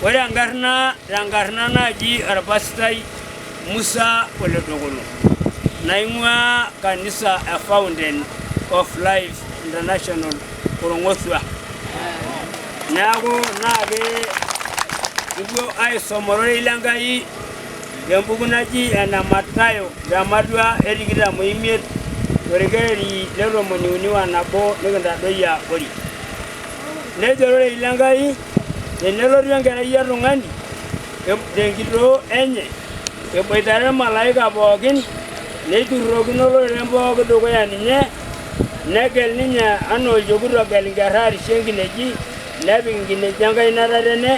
ore enkarna naji Orpastai Musa Ole Dogolo naing'ua kanisa a Fountain of Life International Korong'osua. Neaku naake kipuo aisomorore ile Enkai embuku naji ena Mathayo tematua etikitam oimiet orkereri le tomoni uni onabo nikintadoyio abori. Nejorore ile Enkai tenelotu enkerai etung'ani tenkitoo enye eboitare irmalaika pookin neiturrokino oloreren pooki dukuya ninye negel ninye anaa olchokut ogel inkerra arishie inkineji nepik inkineji enkaina tatene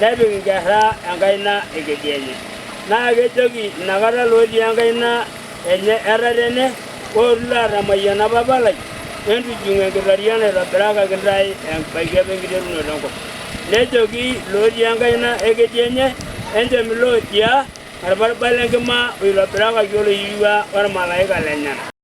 nepik inkerra enkaina ekedienye. Naa kejoki inakata lotii enkaina enye etatene ootu aatamayiana papalai entujung' enkitoria naitobirakaki ntae ebaiki apa enkiterunoto enkop. Nejoki lotii enkaina ekedienye enchom ilootia orparbal lenkima oitobirakaki oloirua ormalaika lenyana.